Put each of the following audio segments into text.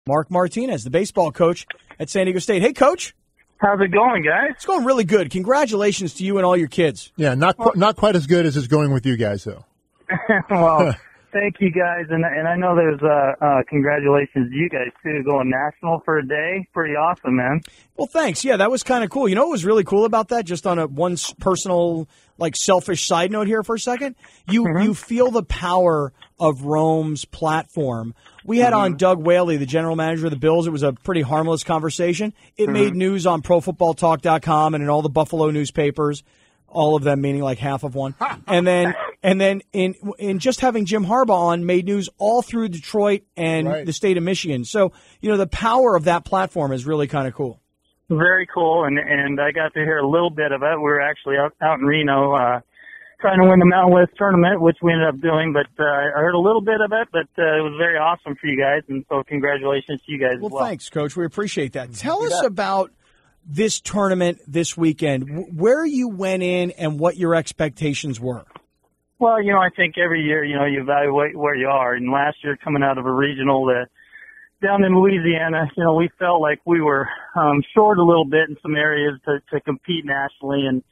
Mark Martinez, the baseball coach at San Diego State. Hey, Coach. How's it going, guys? It's going really good. Congratulations to you and all your kids. Yeah, not quite as good as it's going with you guys, though. Well, thank you, guys. And I know there's congratulations to you guys, too, going national for a day. Pretty awesome, man. Well, thanks. Yeah, that was kind of cool. You know what was really cool about that, just on a one personal, selfish side note here for a second? You feel the power of Rome's platform. We had on Doug Whaley, the general manager of the Bills. It was a pretty harmless conversation. It made news on ProFootballTalk.com and in all the Buffalo newspapers, all of them meaning like half of one. And then in just having Jim Harbaugh on made news all through Detroit and the state of Michigan. So, the power of that platform is really kind of cool. Very cool, and I got to hear a little bit of it. We were actually out in Reno trying to win the Mountain West tournament, which we ended up doing, but I heard a little bit of it, but it was very awesome for you guys, and so congratulations to you guys as well. Well, thanks, Coach. We appreciate that. Tell us about this tournament this weekend, where you went in and what your expectations were. Well, I think every year, you evaluate where you are, and last year coming out of a regional down in Louisiana, we felt like we were short a little bit in some areas to compete nationally, and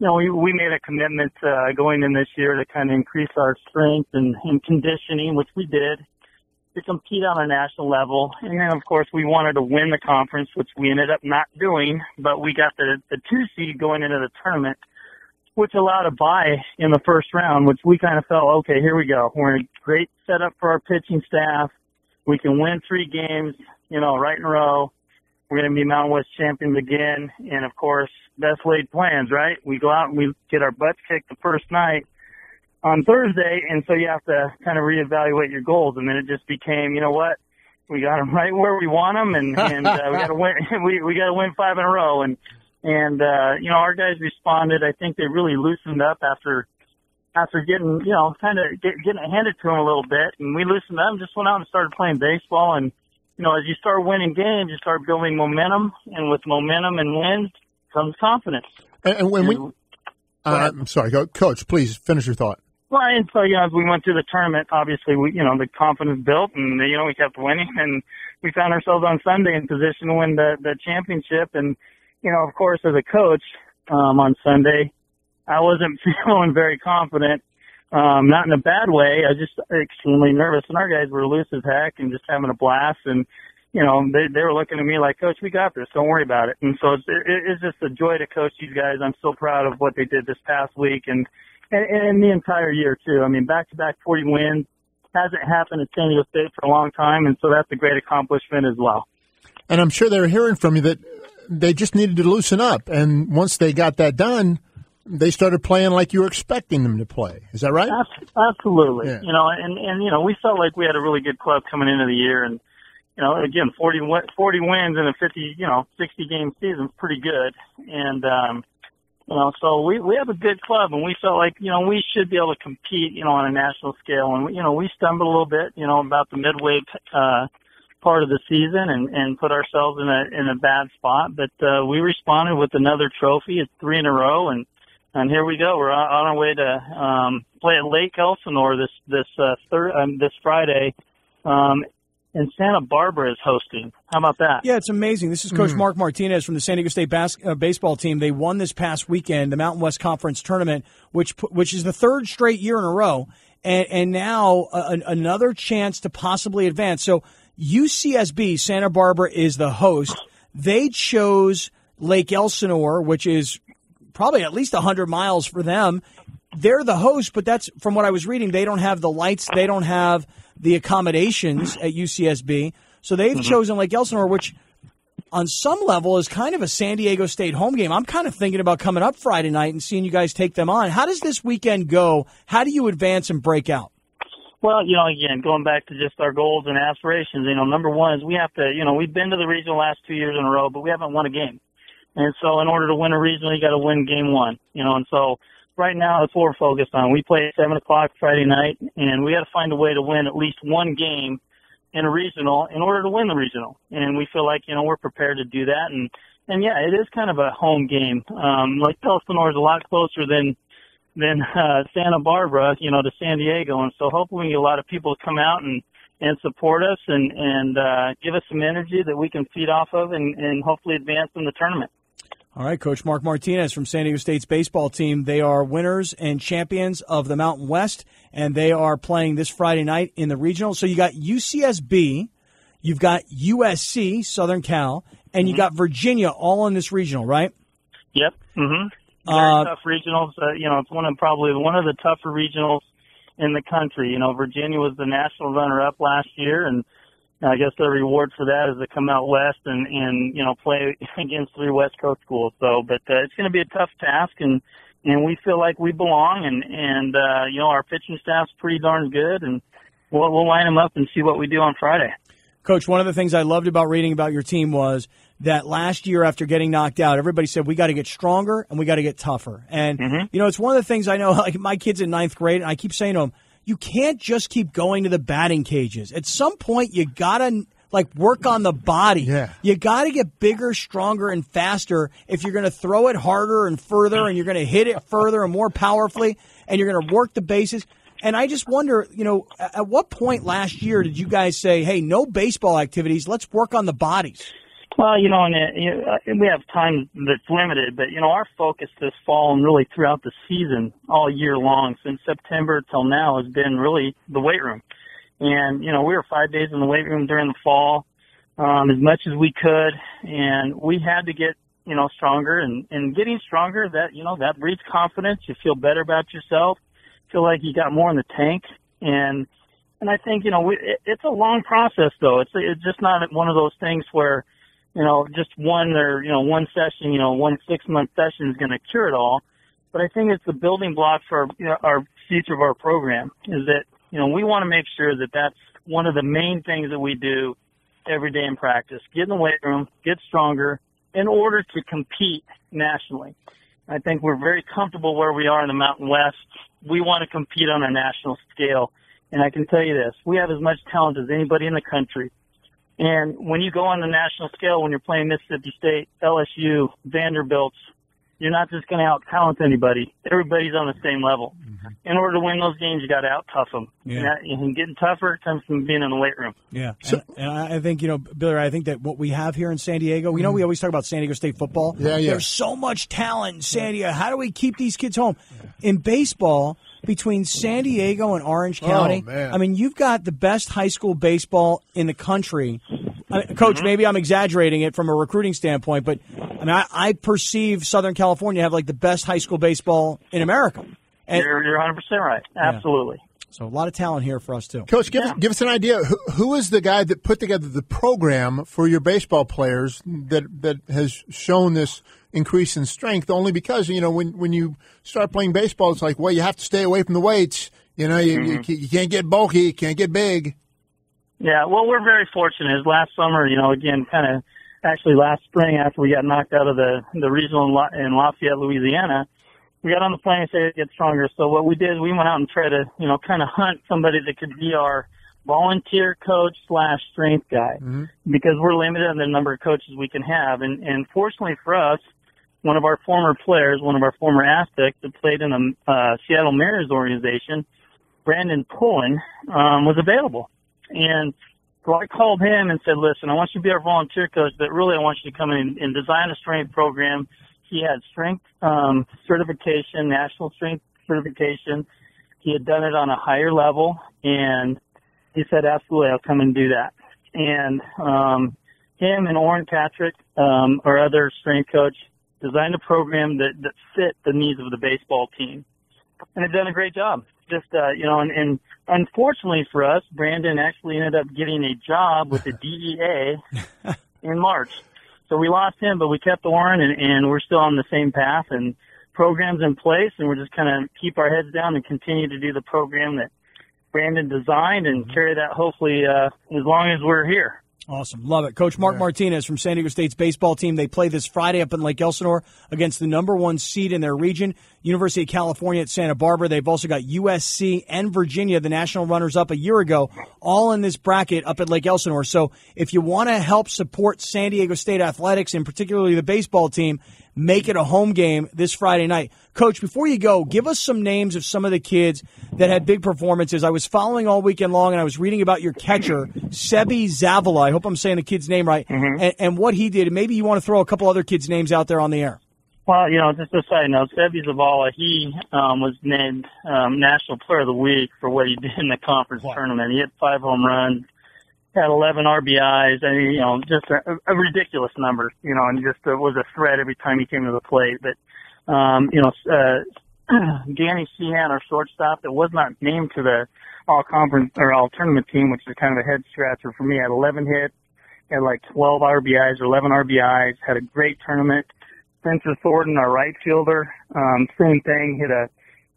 we made a commitment going in this year to kind of increase our strength and conditioning, which we did, to compete on a national level. And then, of course, we wanted to win the conference, which we ended up not doing, but we got the 2 seed going into the tournament, which allowed a bye in the first round, which we kind of felt, okay, here we go. We're in a great setup for our pitching staff. We can win 3 games, right in a row. We're going to be Mountain West champions again. And, of course, best laid plans, right? We go out and we get our butts kicked the first night on Thursday, and so you have to kind of reevaluate your goals. And then it just became, you know what? We got them right where we want them, and we got to win. We got to win 5 in a row. And our guys responded. I think they really loosened up after getting, kind of getting it handed to them a little bit. And we loosened up and just went out and started playing baseball. And, as you start winning games, you start building momentum. And with momentum and wins comes confidence. And when I'm sorry, Coach, please finish your thought. Well, and so, as we went through the tournament, obviously, the confidence built and, we kept winning. And we found ourselves on Sunday in position to win the championship. And, of course, as a coach on Sunday, I wasn't feeling very confident, not in a bad way. I was just extremely nervous, and our guys were loose as heck and just having a blast. And, they were looking at me like, Coach, we got this. Don't worry about it. And so it's just a joy to coach these guys. I'm so proud of what they did this past week and the entire year, too. I mean, back-to-back 40 wins hasn't happened at San Diego State for a long time, and so that's a great accomplishment as well. And I'm sure they were hearing from you that they just needed to loosen up. And once they got that done, they started playing like you were expecting them to play. Is that right? Absolutely. Yeah. And we felt like we had a really good club coming into the year. And, again, 40 wins in a 60-game season is pretty good. And, so we have a good club, and we felt like, we should be able to compete, on a national scale. And, we stumbled a little bit, about the midway part of the season and put ourselves in a bad spot. But we responded with another trophy. It's 3 in a row, and here we go. We're on our way to play at Lake Elsinore this Friday. And Santa Barbara is hosting. How about that? Yeah, it's amazing. This is Coach Mark Martinez from the San Diego State baseball team. They won this past weekend, the Mountain West Conference tournament, which is the 3rd straight year in a row, and now another chance to possibly advance. So UCSB, Santa Barbara, is the host. They chose Lake Elsinore, which is probably at least 100 miles for them. They're the host, but that's, from what I was reading, they don't have the lights, they don't have the accommodations at UCSB. So they've chosen Lake Elsinore, which on some level is kind of a San Diego State home game. I'm kind of thinking about coming up Friday night and seeing you guys take them on. How does this weekend go? How do you advance and break out? Well, again, going back to just our goals and aspirations, number one is we have to, we've been to the regional last 2 years in a row, but we haven't won a game. And so in order to win a regional, you got to win game 1, and so right now that's what we're focused on. We play at 7 o'clock Friday night, and we got to find a way to win at least one game in a regional in order to win the regional. And we feel like, we're prepared to do that. And yeah, it is kind of a home game. Like Elsinore is a lot closer than Santa Barbara, to San Diego. And so hopefully we get a lot of people to come out and and support us and give us some energy that we can feed off of and hopefully advance in the tournament. All right, Coach Mark Martinez from San Diego State's baseball team. They are winners and champions of the Mountain West, and they are playing this Friday night in the regional. So you got UCSB, you've got USC, Southern Cal, and you got Virginia all in this regional, right? Yep. Very tough regionals. It's probably one of the tougher regionals in the country. Virginia was the national runner-up last year, and I guess the reward for that is to come out west and play against 3 West Coast schools. So, but it's going to be a tough task, and we feel like we belong, and our pitching staff's pretty darn good, and we'll line them up and see what we do on Friday. Coach, one of the things I loved about reading about your team was that last year after getting knocked out, everybody said we got to get stronger and we got to get tougher. And, it's one of the things I know, like my kid's in 9th grade, and I keep saying to him, you can't just keep going to the batting cages. At some point, you got to work on the body. Yeah. You got to get bigger, stronger, and faster if you're going to throw it harder and further, and you're going to hit it further and more powerfully, and you're going to work the bases. And I just wonder, at what point last year did you guys say, hey, no baseball activities, let's work on the bodies? Well, and we have time that's limited, but, our focus this fall and really throughout the season all year long since September till now has been really the weight room. And, we were 5 days in the weight room during the fall, as much as we could, and we had to get, stronger and getting stronger, that breeds confidence. You feel better about yourself, feel like you got more in the tank. And I think, it's a long process though. It's just not one of those things where, just one session, 1 6-month session is going to cure it all. But I think it's the building block for our future of our program is that, we want to make sure that that's one of the main things that we do every day in practice. Get in the weight room, get stronger in order to compete nationally. I think we're very comfortable where we are in the Mountain West. We want to compete on a national scale. And I can tell you this, we have as much talent as anybody in the country. And when you go on the national scale, when you're playing Mississippi State, LSU, Vanderbilt, you're not just going to out-talent anybody. Everybody's on the same level. In order to win those games, you got to out-tough them. Yeah. And getting tougher comes from being in the weight room. Yeah. And I think, Billy, I think that what we have here in San Diego, we always talk about San Diego State football. Yeah. There's so much talent in San Diego. How do we keep these kids home? In baseball, between San Diego and Orange County, you've got the best high school baseball in the country. Coach, maybe I'm exaggerating it from a recruiting standpoint, but I perceive Southern California have the best high school baseball in America. And, you're 100% right. Absolutely. Yeah. So a lot of talent here for us too. Coach, give us an idea. Who is the guy that put together the program for your baseball players that has shown this increase in strength? Only because when you start playing baseball, it's like, well, you have to stay away from the weights. You can't get bulky, you can't get big. Yeah, well, we're very fortunate. Last summer, last spring after we got knocked out of the regional in Lafayette, Louisiana, we got on the plane and said get stronger. So what we did, we went out and tried to, kind of hunt somebody that could be our volunteer coach / strength guy because we're limited on the number of coaches we can have. And fortunately for us, one of our former players, one of our former Aztecs that played in the Seattle Mariners organization, Brandon Pullen, was available. And so I called him and said, listen, I want you to be our volunteer coach, but really I want you to come in and design a strength program. He had strength certification, national strength certification. He had done it on a higher level, and he said, absolutely, I'll come and do that. And him and Orrin Patrick, our other strength coach, designed a program that fit the needs of the baseball team. And they've done a great job. And unfortunately for us, Brandon actually ended up getting a job with the DEA in March. So we lost him, but we kept Orrin, and we're still on the same path and programs in place, and we're just kind of keep our heads down and continue to do the program that Brandon designed and carry that hopefully as long as we're here. Awesome. Love it. Coach Mark Martinez from San Diego State's baseball team. They play this Friday up in Lake Elsinore against the number 1 seed in their region, University of California at Santa Barbara. They've also got USC and Virginia, the national runners-up a year ago, all in this bracket up at Lake Elsinore. So if you want to help support San Diego State athletics, and particularly the baseball team, make it a home game this Friday night. Coach, before you go, give us some names of some of the kids that had big performances. I was following all weekend long, and I was reading about your catcher, Sdsu. I hope I'm saying the kid's name right, and what he did. And maybe you want to throw a couple other kids' names out there on the air. Well, just a side note, Sebi Zavala, he was named National Player of the Week for what he did in the conference tournament. He hit 5 home runs, had 11 RBIs, and, just a ridiculous number, and just was a threat every time he came to the plate. But, Danny Sheehan, our shortstop, that was not named to the all-conference or all-tournament team, which is kind of a head-scratcher for me, had 11 hits, had like 12 RBIs or 11 RBIs, had a great tournament. Spencer Thornton, our right fielder, same thing, hit a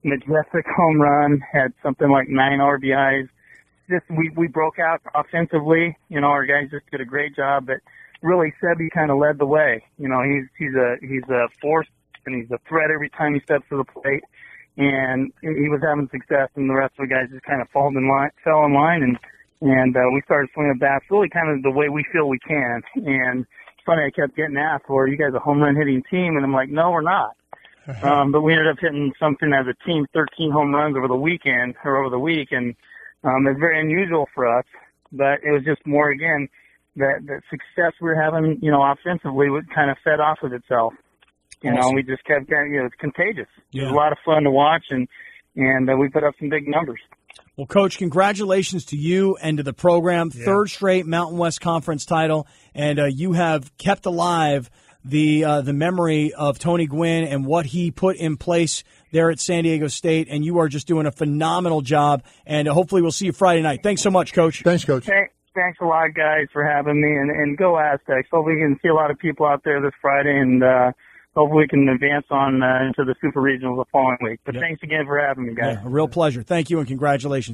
majestic home run, had something like 9 RBIs. Just we broke out offensively. Our guys just did a great job, but really Sebi kind of led the way. He's a force and he's a threat every time he steps to the plate, and he was having success, and the rest of the guys just kind of fell in line, and we started swinging bats really kind of the way we feel we can. And it's funny, I kept getting asked, "Well, are you guys a home run hitting team?" And I'm like, "No, we're not." But we ended up hitting something as a team, 13 home runs over the week, and it's very unusual for us. But it was just more, again, that the success we were having, offensively would kind of fed off of itself. Awesome. We just kept getting, it's contagious. Yeah. It was a lot of fun to watch, and we put up some big numbers. Well, Coach, congratulations to you and to the program. Yeah. Third straight Mountain West Conference title, and you have kept alive the memory of Tony Gwynn and what he put in place there at San Diego State, and you are just doing a phenomenal job, and hopefully we'll see you Friday night. Thanks so much, Coach. Thanks, Coach. Thanks a lot, guys, for having me, and go Aztecs. Hopefully we can see a lot of people out there this Friday, and hopefully we can advance on into the Super Regionals the following week. But Thanks again for having me, guys. Yeah, a real pleasure. Thank you, and congratulations.